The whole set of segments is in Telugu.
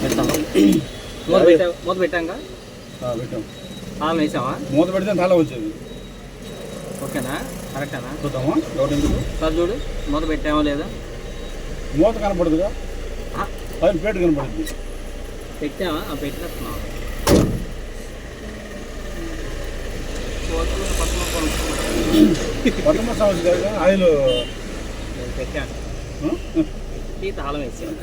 మూత పెట్టాక పెట్టాం. తాళం వేసావా? మూత పెడితే తాళం వచ్చేది. ఓకేనా? కరెక్టేనా? చూద్దామా డౌట్ ఎందుకు? సార్ చూడు, మూత పెట్టామో లేదా? మూత కనపడదుగా, పైన ప్లేట్ కనపడుతుంది. పెట్టావా? పెట్టినట్టున్నావు. పట్టణ సమస్య కాదు, ఆయిల్ పెట్టాను. టీ తాళం వేసాను.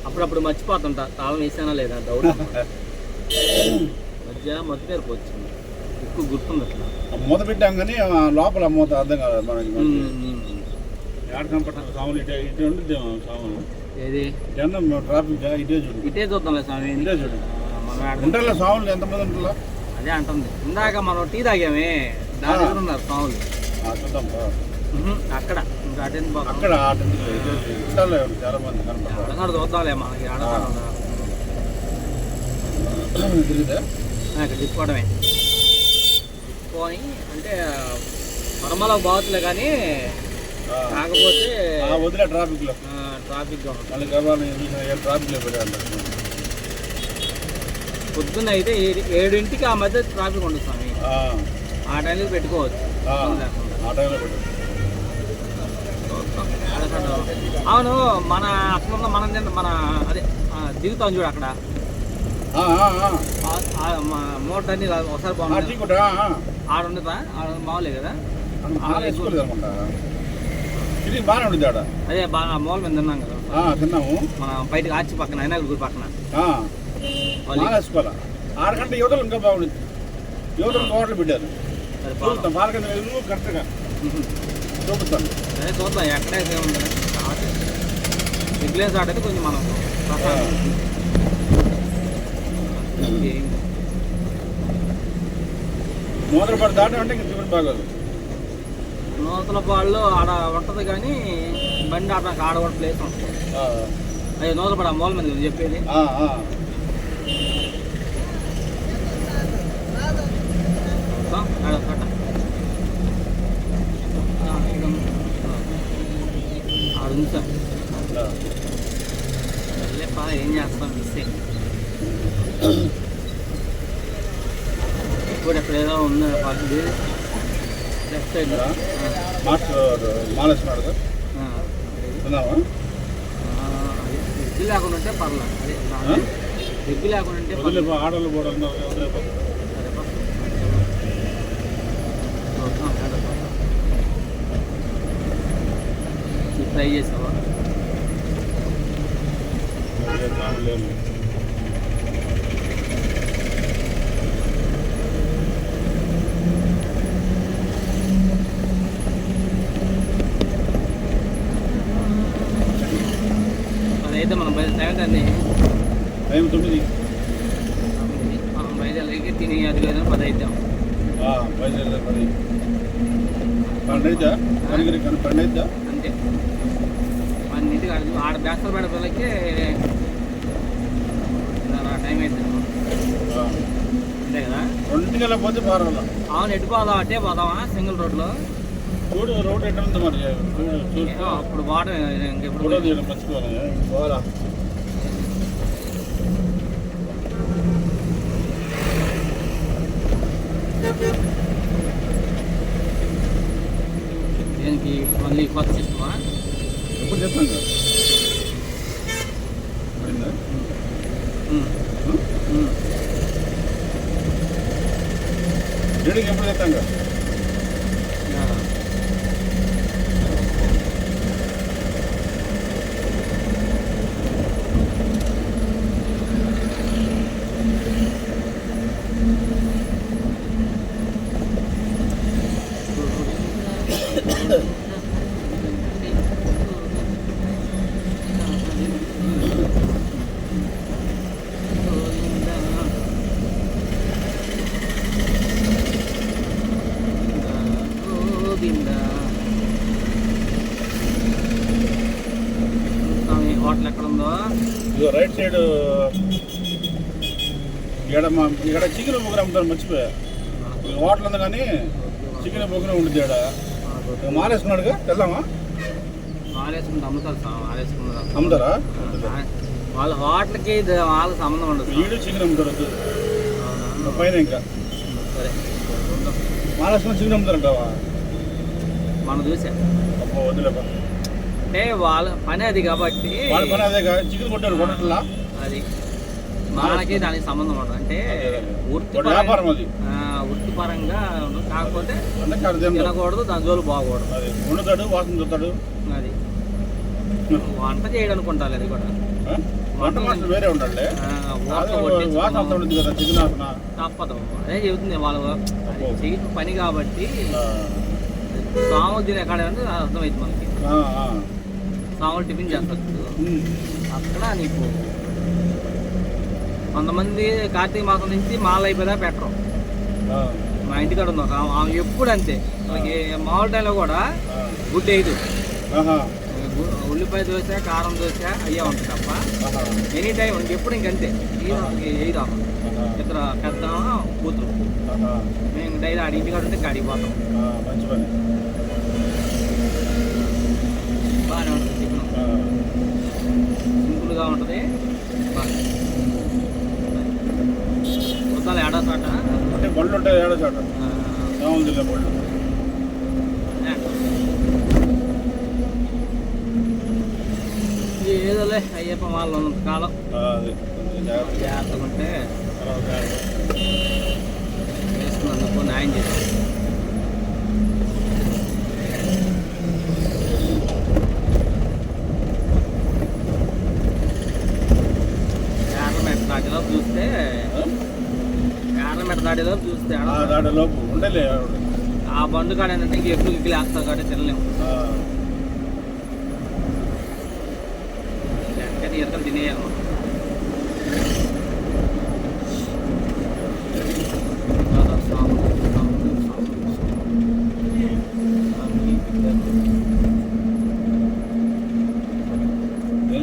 అప్పుడప్పుడు మర్చిపోతుంటా తాళం వేసానా లేదా డౌట్. మధ్య మధ్య పేరుకు వచ్చింది, ఎక్కువ గుర్తుంది అట్లా. మూత పెట్టాం కానీ లోపల మూత అర్థం కాదు మనకి. యాడ్ కనపడుతుంది సాములు, ఇటే ఉండి సాములు ఏది ట్రాఫిక్ ఇటే చూడు, ఇటే చూద్దాంలే స్వామి. ఇటే చూడు ఉంటారులే సాములు, ఎంతమంది ఉంటారా? అదే అంటుంది. ఇందాక మనం టీ తాగామే, దాని దగ్గర ఉన్నారు సాములు. చూద్దాం అక్కడ ఇంకా అక్కడ చాలా మంది కనపడతారు. చూద్దాంలే మనకి ఇక్కడ తిప్పుకోవడమే. తిప్పుకొని అంటే పరమలో బాగుతులే కానీ కాకపోతే వదిలే ట్రాఫిక్ లో ట్రాఫిక్గా ట్రాఫిక్ లో పెట్టారు. పొద్దున్న అయితే 7ంటికి ఆ మధ్య ట్రాఫిక్ ఉండదు స్వామి. ఆ టైంలో పెట్టుకోవచ్చు. ఆ టైంలో పెట్టు. అవును, మన అసలు మన అదే దిగుతాం చూడు అక్కడ మోటార్ అన్ని ఒకసారి బాగుంటుంది. ఆడ ఉండదా? ఆడ బాగోలేదు కదా, బాగానే ఉండదు ఆడ. అదే బాగా మూల మీద తిన్నాం కదా, తిన్నాము. మన బయటకు ఆర్చి పక్కన అయినా గుడి పక్కన వేసుకోవాలి. 6 గంటల యువతలు ఇంకా బాగుంటుంది. యువతలు తోటలు పెట్టారు. పాలకంద కరెక్ట్గా చూపుతాను. అదే చూద్దాం ఎక్కడైతే ఉంది. రెగ్యులర్ ఆడైతే కొంచెం మనం నూతలపాడు దాటం అంటే ఇంకా టిఫిన్ బాగోదు. నూతలపాడులో ఆడ ఉంటుంది కానీ బండి ఆడడానికి ఆడ కూడా ప్లేస్ ఉంటుంది. అదే నూతలపాడు మూల మీద చెప్పేది. ఆడు సార్ ఏం చేస్తాం మిస్సే. ఇప్పుడు ఎక్కడ ఏదో ఉంది లెఫ్ట్ సైడ్ ఎగ్గు లేకుండా ఉంటే పర్లేదు. అదే ఎగ్గు లేకుండా ఉంటే ఆడలు కూడా ట్రై చేసావా? అదైతే మనం బయలుదేరండి. టైం 9. మనం బయలుదేరి తిని అది లేదా 10 అవుతాం. బయలుదేరి 10 12 అవుతా అంతే. 12ంటికి ఆడ బ్యాసలు పడే పిల్లకి టైం అవుతుంది అంతే కదా. 2ంటికి వెళ్ళకపోతే పర్వాలేదు. అవును, ఎటు పోదాం అట్టే పోదామా సింగిల్ రోడ్లో? చూడు రోడ్ ఎట్లా ఉంది మరి. అప్పుడు వాటర్ ఇంకెప్పుడు మర్చిపోవాలి. దీనికి మళ్ళీ కొత్త సిస్టమా? ఎప్పుడు చెప్తాను కదా. రీడింగ్ ఎప్పుడు చెప్తాను కదా. హోటల్ ఎక్కడ ఉందో రైట్ సైడ్ ఇక్కడ చికెన్ బొగ్గర అమ్ముతాను, మర్చిపోయా. హోటల్ ఉంది కానీ చికెన్ బొగ్గర ఉంటుంది. ఇక్కడ మాలేసుకున్నాడుగా, వెళ్దామా? మాలేసుకుంటే అమ్ముతారు. అమ్ముతారా? వాళ్ళ హోటల్కి వాళ్ళకి సంబంధం ఉండదు. ఈడు చికెన్ అమ్ముతారు పైన ఇంకా. సరే మహారాష్ట్రలో చికెన్ అమ్ముతారంటావా? మనం చూసాం. అబ్బో వదిలేపా. అంటే వాళ్ళ పని అది కాబట్టి వాళ్ళ పని అదే చికెన్ కొట్టారు కొట్టట్లా. అది మనకి దానికి సంబంధం ఉండదు. అంటే వ్యాపారం అది వృత్తిపరంగా ఉండదు. కాకపోతే అర్థం తినకూడదు, దాని జోలు బాగకూడదు. అది వండుతాడు, వాసన చూస్తాడు. అది వంట చేయడం అనుకుంటారు. అది కూడా వంట మాస్టర్ వేరే ఉండాలి. వాసన అంత ఉంటుంది కదా చికెన్ వాసన. తప్పదు, అదే చెబుతుంది వాళ్ళు చేయడం పని కాబట్టి. సాములు తినే కాడ అంటే అర్థమైంది మనకి. సాములు టిఫిన్ చేస్తారు అక్కడ. నీకు కొంతమంది కార్తీక మాసం నుంచి మాల అయిపోయేదా పెట్టరు. మా ఇంటికాడ ఉంది ఒక ఆమె ఎప్పుడు అంతే. మనకి మామూలు టైంలో కూడా గుడ్ వేయదు. ఉల్లిపాయ దోశ, కారం దోశ అయ్యే ఉంటుంది తప్ప ఎనీ టైం ఎప్పుడు ఇంకంతే. వేయదు ఇద్దరు పెద్ద కూతురు. మేము డైలీ ఆడి ఇంటికాడ ఉంటే అడిగిపోతాం. బాగానే ఉంటుంది చికెన్, సింపుల్గా ఉంటుంది. వృద్ధాలు ఏడో చోట అంటే బళ్ళు ఉంటాయి. ఏడో చోట బళ్ళు. ఏదోలే అయ్యప్ప వాళ్ళు ఉన్నంత కాలం జాగ్రత్తగా ఉంటే వేసుకున్నందుకు న్యాయం చేస్తాం. దాటిలోపు చూస్తే దాటిలోపు చూస్తే ఉండలే ఆ బండు కాడ ఏంటంటే ఇంక ఎప్పుడు ఇడ్లీ వేస్తారు కాబట్టి తినలేము. వెంటనే ఎరకలు తినేయాలి.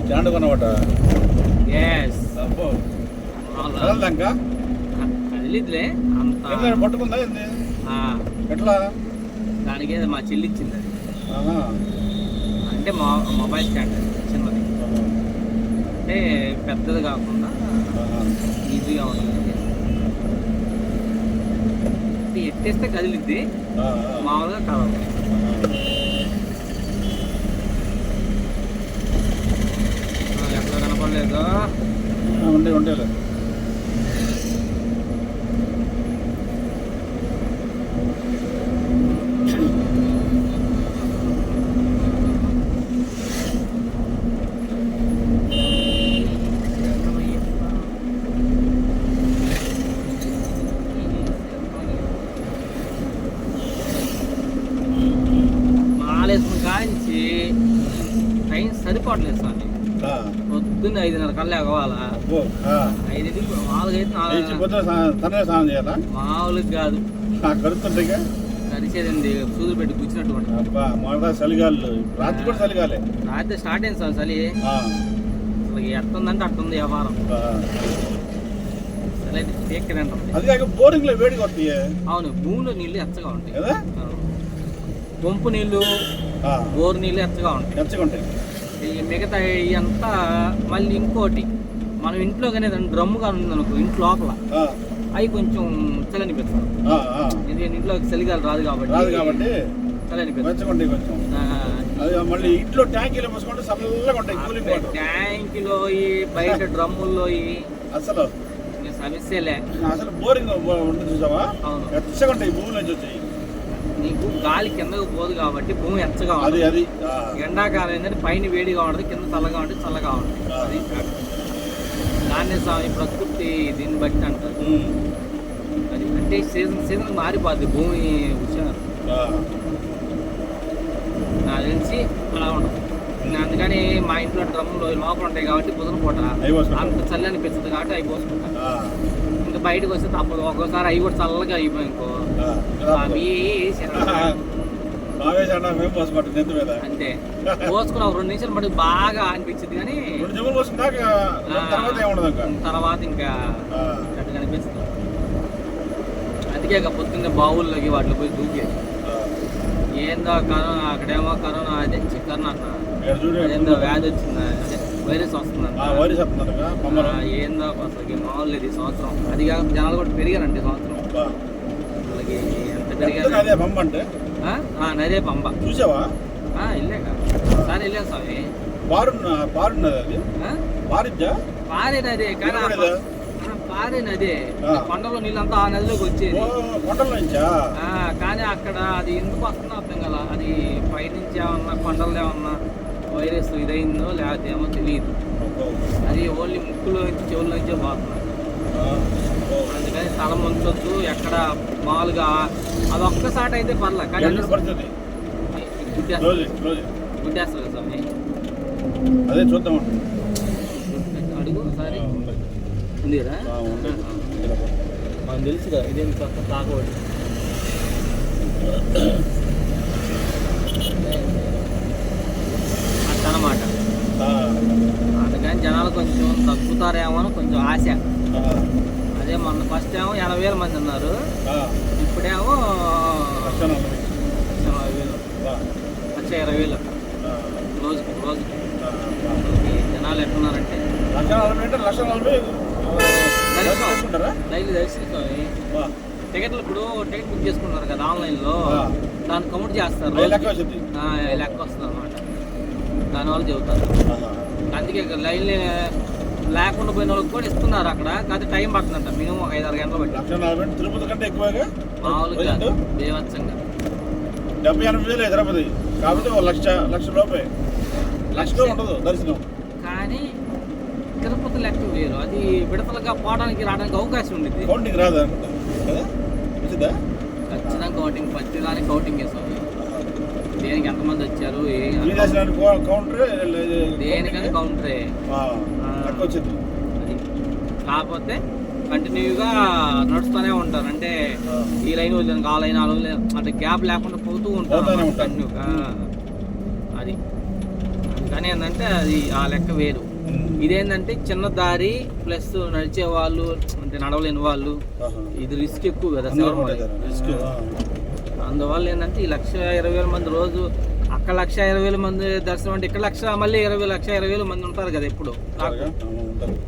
చాండు కొనమాట. ఎస్ కదిలిద్లే అంత పట్టుకుందా ఎట్లా? దానికి మా చెల్లి ఇచ్చింది అది. అంటే మొబైల్ స్టాండ్ చిన్నది, అంటే పెద్దది కాకుండా ఈజీగా ఉంటుంది. ఎట్టేస్తే కదిలిద్ది, మామూలుగా కదలదు. ఎట్లా కనపడలేదు ఉండేలేదు. మాలేసుకుని కాంచి టైం సరిపోవట్లేదు సార్. పొద్దున్న 5:30 కల్లా ఎగవాలా. 5ంటికి మామూలుగా కాదు కరిచేదండి. సూదులు పెట్టి కూర్చున్నట్టు రాత్రి స్టార్ట్ అయింది సార్ చలి. అసలు ఎట్టుందంటే అట్టుంది వ్యవహారం. అవును, భూమిలో నీళ్ళు ఎచ్చగా ఉంటాయి. పంపు నీళ్ళు, బోరు నీళ్ళు ఎచ్చగా ఉంటాయి. ఈ మిగతా అంతా మళ్ళీ ఇంకోటి మనం ఇంట్లో కానీ డ్రమ్ముగా ఉంది అనుకో, ఇంట్లో లోపల అవి కొంచెం చలనిపిస్తాం. ఎందుకంటే ఇంట్లో చలిగాలి రాదు కాబట్టి చలనిపిస్తాం. ట్యాంకులో బయట డ్రమ్ముల్లో అసలు సమస్యలే. నీకు గాలి కిందకు పోదు కాబట్టి భూమి ఎచ్చగా ఉంటుంది. ఎండాకాలం ఏంటంటే పైన వేడిగా ఉంటుంది, కింద చల్లగా ఉంటుంది, చల్లగా ఉంటుంది. అది దాన్ని ప్రకృతి దీన్ని బట్టి అంటారు. అది అంటే సీజన్ మారిపోద్ది భూమి హుషారు. నాకు తెలిసి అలా ఉంటుంది. అందుకని మా ఇంట్లో డ్రమ్ములు లోపల ఉంటాయి కాబట్టి పొద్దున పూట అంత చల్లి అనిపిస్తుంది కాబట్టి అవి పోసుకుంటాను. ఇంకా బయటకు వస్తే తప్పదు. ఒక్కోసారి అవి కూడా చల్లగా అయిపోయి ఇంకో అవి అంతే పోసుకుని 2 నిమిషాలు మటుకు బాగా అనిపించింది. కానీ తర్వాత ఇంకా అట్లా అనిపిస్తుంది. అందుకే పొద్దున్నే బావుల్లోకి వాటిలో పోయి దూకేది. ఏందో కరోనా, అక్కడేమో కరోనా అదే కరోనా అదేందో వ్యాధి వచ్చిందా, అదే వైరస్ వస్తుందంట. వైరస్ వస్తుందంట పంబలో. ఏందో అసలు మామూలు లేదు ఈ సంవత్సరం. అది కాక జనాలు కూడా పెరిగారండి ఈ సంవత్సరం. అసలుకి ఎంత పెరిగారు. అదే పంబ అంటే నదే పంబ. చూసావా? వెళ్ళాక సార్ వెళ్ళాను స్వామి. పారున్నది అది పారిద్దా? పారేనదే కానీ పారేనదే కొండలో నీళ్ళంతా ఆ నదిలోకి వచ్చేది. కొండల నుంచా? కానీ అక్కడ అది ఎందుకు వస్తుందో అర్థం కదా. అది పైనుంచి ఏమన్నా కొండల్లో ఏమన్నా వైరస్ ఇదైందో లేకపోతే ఏమో తెలియదు. అది ఓన్లీ ముక్కులో నుంచి చెవుల నుంచే పోతుంది. అందుకని స్థలం ఉంచొద్దు ఎక్కడ మామూలుగా. అది ఒక్కసారి అయితే పర్లే కానీ గుడ్డేస్తుంది స్వామి. అదే చూద్దాం అడుగు ఒకసారి. ఉంది కదా మనకు తెలుసు కదా ఇదేం తాగబడి. అన్నమాట. అందుకని జనాలు కొంచెం తగ్గుతారేమో అని కొంచెం ఆశ. అదే మొన్న ఫస్ట్ ఏమో 80,000 మంది ఉన్నారు. ఇప్పుడేమో 1,20,000 రోజుకి. జనాలు ఎట్టున్నారంటే డైలీ దర్శిస్తాయి. టికెట్లు ఇప్పుడు టికెట్ బుక్ చేసుకుంటారు కదా ఆన్లైన్లో, దాన్ని కౌంట్ చేస్తారు. లెక్క వస్తుంది అనమాట. దానివల్ల చెబుతారు. అందుకే లైన్ లేకుండా పోయిన వాళ్ళకి కూడా ఇస్తున్నారు అక్కడ. కాదు టైం పడుతుందంట. మినిమం 5-6 గంటలు పట్టి. తిరుపతి కంటే ఎక్కువగా మామూలుగా బీభత్సంగా 70,000-80,000 హైదరాబాద్. కాబట్టి 1,00,000 లోపే. 1,00,000 ఉండదు దర్శనం. కానీ తిరుపతి లెక్క వేరు. అది విడతలుగా పోవడానికి రావడానికి అవకాశం ఉండేది. కౌంటింగ్ రాదా? ఖచ్చితంగా కౌంటింగ్. ప్రతి దానికి కౌంటింగ్ చేస్తాం. దేనికి ఎంతమంది వచ్చారు దేనికని కౌంటరే. కాకపోతే కంటిన్యూగా నడుస్తూనే ఉంటారు. అంటే ఈ లైన్ వదిలేదు ఆ లైన్ అంటే గ్యాప్ లేకుండా పోతూ ఉంటారు కంటిన్యూగా. అది అందుకని ఏంటంటే అది ఆ లెక్క వేరు. ఇదేంటంటే చిన్న దారి ప్లస్ నడిచే వాళ్ళు అంటే నడవలేని వాళ్ళు. ఇది రిస్క్ ఎక్కువ కదా రిస్క్. అందువల్ల ఏంటంటే ఈ 1,20,000 మంది రోజు అక్కడ 1,20,000 మంది దర్శనం అంటే ఇక్కడ మళ్ళీ 1,20,000 మంది ఉంటారు కదా ఎప్పుడు.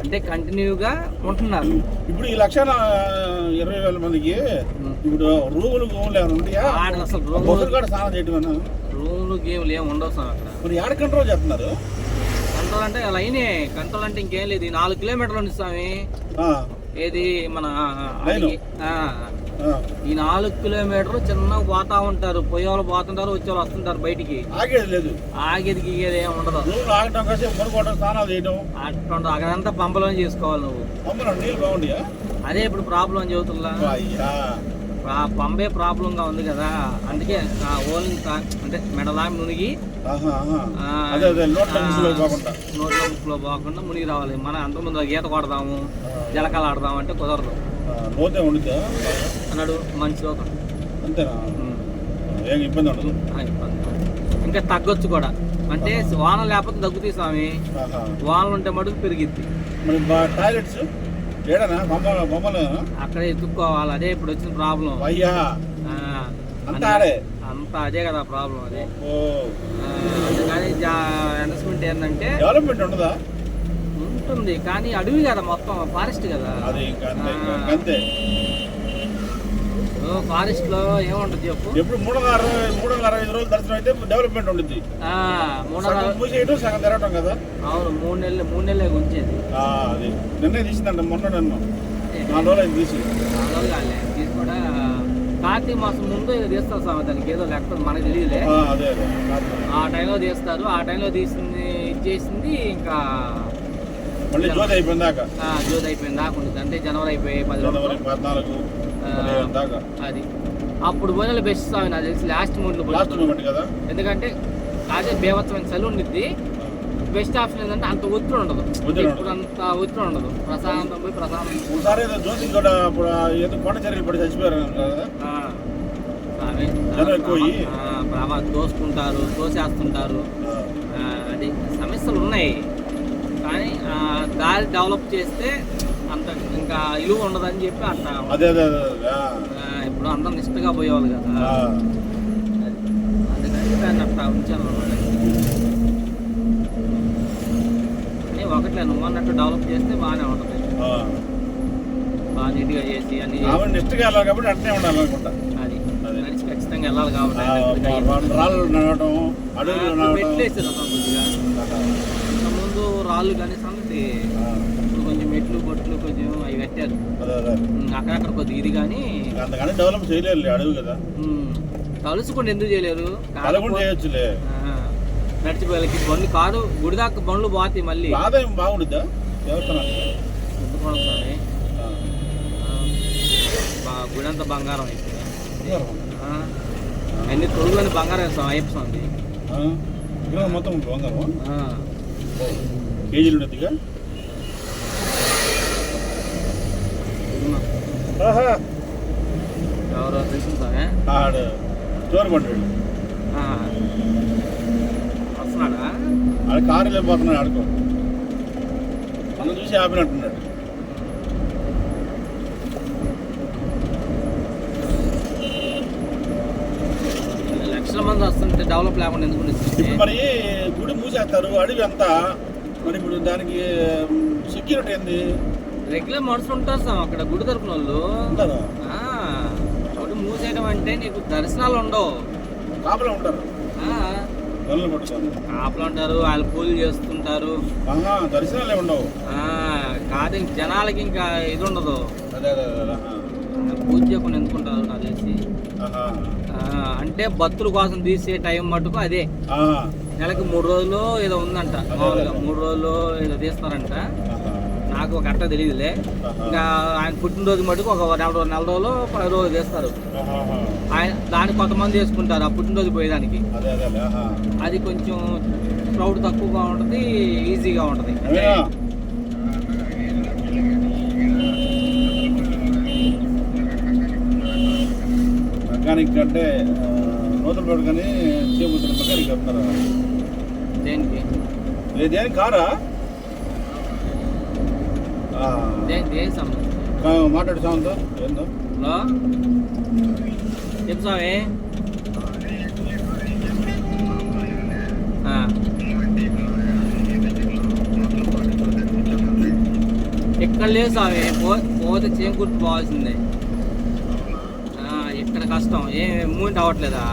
అంటే కంటిన్యూగా ఉంటున్నారు. ఇప్పుడు ఈ 1,20,000 మందికి ఇప్పుడు రూములు అసలు రూములు గేమ్లు ఏమి ఉండవు సార్ అక్కడ. మరి యాడ కంట్రోల్ చేస్తున్నారు? కంట్రోల్ అంటే లైనే కంట్రోల్ అంటే ఇంకేం లేదు. 4 కిలోమీటర్లు ఉంది స్వామి. ఏది మన ఈ 4 కిలోమీటర్లు చిన్నగా పోతా ఉంటారు. పోయేవాళ్ళు పోతుంటారు, వచ్చేవాళ్ళు వస్తుంటారు. బయటికి ఆగేది లేదు. ఆగేది గీగేది ఏమి ఉండదు. అక్కడంతా పంపలో చేసుకోవాలి నువ్వు. అదే ఇప్పుడు ప్రాబ్లం అని చెబుతున్నా. పంపే ప్రాబ్లంగా ఉంది కదా. అందుకే ఓన్లీ అంటే మెడలామి మునిగి నోట్లో పోకుండా మునిగి రావాలి. మనం అంతకుముందు ఈత కొడదాము జలకాలు ఆడదాము అంటే కుదరదు అన్నాడు మనిషి. ఇబ్బంది ఇంకా తగ్గొచ్చు కూడా. అంటే వాన లేకపోతే తగ్గుతాయి స్వామి. వానలు ఉంటే మటుకు పెరిగిద్ది. అక్కడ ఎత్తుక్కోవాలి. అదే ఇప్పుడు వచ్చిన ప్రాబ్లం. అంతా అదే కదా ప్రాబ్లం. అదే అందుకని అనౌన్స్మెంట్ ఏంటంటే డెవలప్మెంట్ ఉండదా? ఉంటుంది కానీ అడవి కదా మొత్తం ఫారెస్ట్ కదా. ఫారెస్ట్ లో ఏముంటది చెప్పు. ఎప్పుడు 365 రోజులు దర్శనం అయితే డెవలప్మెంట్ ఉంటుంది. 3 సగం తిరగటం కదా. అవును 3 నెలలే ఉంచేది. అది నిన్నే తీసిందంట. మొన్న 4 రోజులు తీసి 4 రోజులు కాలే తీసి కూడా. కార్తీక మాసం ముందు తీస్తారు సార్. దానికి ఏదో లెక్క మనకు తెలియలే. ఆ టైంలో తీస్తారు. ఆ టైంలో తీసింది ఇచ్చేసింది. ఇంకా మళ్ళీ జ్యోతి అయిపోయింది దాకా ఉంటుంది. అంటే జనవరి అయిపోయి 14 అది అప్పుడు పోయిన బెస్ట్ స్వామి నాకు తెలిసి లాస్ట్ మూమెంట్ కదా. ఎందుకంటే అదే బేవత్సమైన చలి ఉండిద్ది. బెస్ట్ ఆప్షన్ ఏంటంటే అంత ఒత్తిడి ఉండదు. ఇప్పుడు అంత ఒత్తిడి ఉండదు. ప్రశాంతం పోయి దోసుకుంటారు తోసేస్తుంటారు. అది సమస్యలు ఉన్నాయి. కానీ దారి డెవలప్ చేస్తే అంత ఇంకా ఇలువ ఉండదని చెప్పి అంట. ఇప్పుడు అందరూ నిష్ఠగా పోయేవాళ్ళు కదా. అందుకని దాన్ని అట్లా ఉంచాను అన్నమాట. ఒకట్లే నువ్వు అన్నట్టు డెవలప్ చేస్తే బాగానే ఉంటుంది. బాగా నీట్గా చేసి అన్ని నెక్స్ట్గా వెళ్ళాలి కాబట్టి అట్నే ఉండాలి అనుకుంటా. అది నడిచి ఖచ్చితంగా వెళ్ళాలి కాబట్టి రాళ్ళు నడవటం, అడవులు మెట్లేసారు కొద్దిగా. ఇంతకుముందు రాళ్ళు కానీ సంగతి ఇప్పుడు కొంచెం మెట్లు బొట్లు కొంచెం అవి కట్టారు. అక్కడక్కడ కొద్దిగా ఇది కానీ అంతగానే డెవలప్ చేయలేరు అడవి కదా. కలుసుకుండా ఎందుకు చేయలేరు? చేయొచ్చులే. నడిచిపోయాలకి బండ్లు కారు గుడి దాకా బండ్లు పోతాయి. మళ్ళీ ఆదాయం బాగుంటుందా గుడి అంతా బంగారం అయిపోయింది. అన్ని తొడుగుని బంగారం వేస్తాం అయ్యప్ప స్వామి మొత్తం బంగారం కేజీలు ఉండేదిగా. ఎవరో తెలుసుంటానే స్టోర్ పడ్డాడు వస్తున్నాడా? ఆడ కారు వెళ్ళిపోతున్నాడు. ఆడుకో మనం చూసి ఆపినట్టున్నాడు. లక్షల మంది వస్తుంటే డెవలప్ లేకుండా ఎందుకు? మరి గుడి మూసేస్తారు అడవి అంతా. మరి ఇప్పుడు దానికి సెక్యూరిటీ ఏంది? రెగ్యులర్ మనుషులు ఉంటారు సార్ అక్కడ గుడి తరపున వాళ్ళు. గుడి మూసేయడం అంటే నీకు దర్శనాలు ఉండవు. కాపలా ఉంటారు, కాపలా ఉంటారు, వాళ్ళు పూజలు చేస్తుంటారు. దర్శనాలే ఉండవు. కాదు ఇంక జనాలకి ఇంకా ఇది ఉండదు. పూజ చేయకుండా ఎందుకుంటారు నాకు తెలిసి. అంటే భక్తుల కోసం తీసే టైం మటుకు అదే. నెలకి 3 రోజులు ఏదో ఉందంట. మామూలుగా 3 రోజులు ఏదో తీస్తారంట. నాకు ఒక అట్ట తెలియదులే. ఇంకా ఆయన పుట్టినరోజు మటుకు ఒక నెల రోజులు 10 రోజులు తీస్తారు. ఆయన దానికి కొంతమంది వేసుకుంటారు ఆ పుట్టినరోజు పోయేదానికి. అది కొంచెం క్రౌడ్ తక్కువగా ఉంటుంది, ఈజీగా ఉంటుంది. మెకానిక్ అంటే నూతన రోడ్డు కానీ చేపడుతున్న మెకానిక్ వస్తారా? దేనికి? దేనికి కారా? మాట్లాడు సాంతో ఏందో. హలో చెప్పు స్వామి. ఇక్కడ లేదు స్వామి, పోతే చేకూర్పు పోవాల్సిందే. ఇక్కడ కష్టం, ఏం మూమెంట్ అవ్వట్లేదా?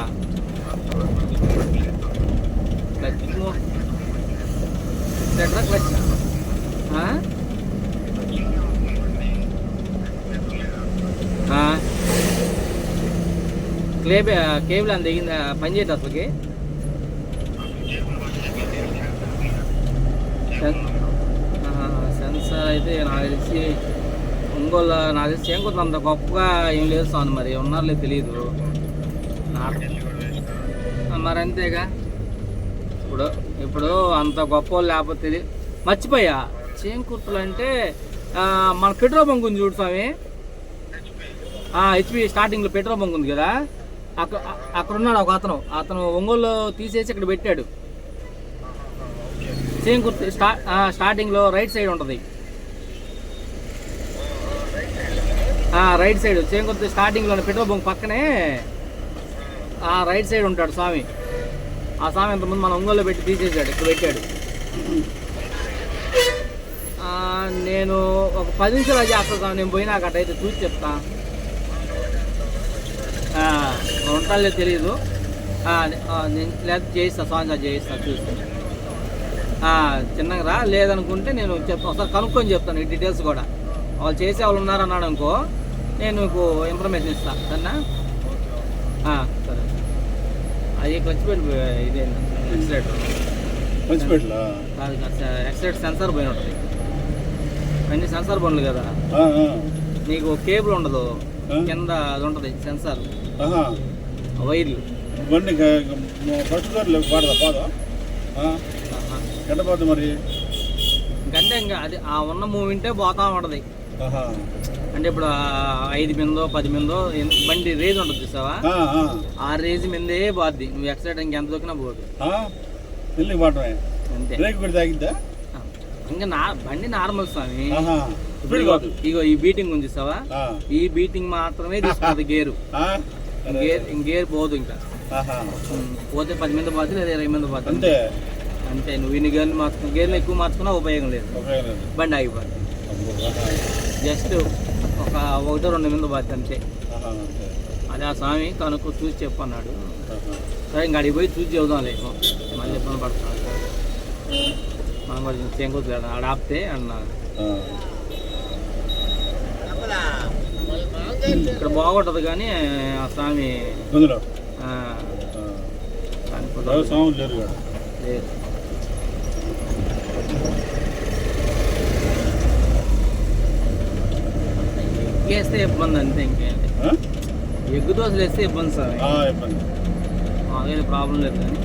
కేబుల్ అంత దిగిందా? పని చేయదు అసలుకి. సెన్సార్ అయితే నాకు తెలిసి ఒంగోలు, నాకు తెలిసి చేకూర్పు అంత గొప్పగా ఏం లేదు స్వామి. మరి ఉన్నారో లేదు తెలియదు మరి. అంతేగా ఇప్పుడు అంత గొప్ప వాళ్ళు లేకపోతే తెలియదు. మర్చిపోయా, చేకూర్పులు అంటే మన పెట్రోల్ బంక్ ఉంది చూడు స్వామి. హెచ్పి స్టార్టింగ్లో పెట్రోల్ బంక్ ఉంది కదా, అక్కడ ఉన్నాడు ఒక అతను ఒంగోలు తీసేసి ఇక్కడ పెట్టాడు. చేకూర్పు స్టార్టింగ్లో రైట్ సైడ్ ఉంటుంది. రైట్ సైడ్ చేకూర్పు స్టార్టింగ్లో పెట్రోల్ బంక్ పక్కనే రైట్ సైడ్ ఉంటాడు స్వామి. ఆ స్వామి ఇంతకుముందు మన ఒంగోలులో పెట్టి తీసేసాడు, ఇక్కడ పెట్టాడు. నేను ఒక 10 నిమిషాలు చేస్తాను స్వామి. నేను పోయినాక అట్టయితే చూసి చెప్తా. ఉంటాలో తెలియదు, లేదా చేయిస్తా స్వామి, చేయిస్తా చూసి. చిన్నగా రా, లేదనుకుంటే నేను చెప్తాను. ఒకసారి కనుక్కొని చెప్తాను ఈ డీటెయిల్స్ కూడా. వాళ్ళు చేసే వాళ్ళు ఉన్నారన్నాడు అనుకో, నేను మీకు ఇన్ఫర్మేషన్ ఇస్తాను సరేనా? సరే. అది ఖర్చుపెట్టి ఇదే ఎక్స్రేటర్ కాదు, ఎక్స్రేటర్ సెన్సార్ పోయిన ఉంటుంది. అన్ని సెన్సార్ బండ్లు కదా, నీకు కేబుల్ ఉండదు, కింద అది ఉంటుంది సెన్సార్ వైర్లు. బండి మరి ఇంకంటే ఇంకా అది ఆ ఉన్న మూమెంటే పోతా ఉంటుంది. అంటే ఇప్పుడు 5 మిందో 10 మిందో బండి రేజ్ ఉంటుంది చూసావా, ఆ రేజ్ మిందే పోద్ది. నువ్వు ఎక్సైడ్ ఇంకెంత దొక్కినా పోదు అంతే. ఇంకా బండి నార్మల్ స్వామి. ఇగో ఈ బీటింగ్ ఉంది చూసావా, ఈ బీటింగ్ మాత్రమే తీసుకుంది గేరు. గేర్ పోదు. ఇంకా పోతే 10 మీద పోతుంది లేదా 20 మీద పోతుంది. అంతే. నువ్వు ఇన్ని గేర్లు ఎక్కువ మార్చుకున్నా ఉపయోగం లేదు, బండి ఆగిపోతుంది. జస్ట్ ఒక 1-2 మీద బాధ్యత అంతే. అదే ఆ స్వామి కనుక్కో చూసి చెప్పన్నాడు. సరే ఇంక అడిగి పోయి చూసి చెబుదాం లేకు, మళ్ళీ ఇబ్బంది పడుతున్నాడు. మనం కూడా చేకూర్చలేదు ఆడ ఆపితే అన్న. ఇక్కడ బాగుంటుంది కానీ ఆ స్వామి లేదు. వేస్తే ఇబ్బంది అంతే, ఇంకేంటి. ఎగ్గు దోశలు వేస్తే ఇబ్బంది సార్, అదే ప్రాబ్లం లేదు కానీ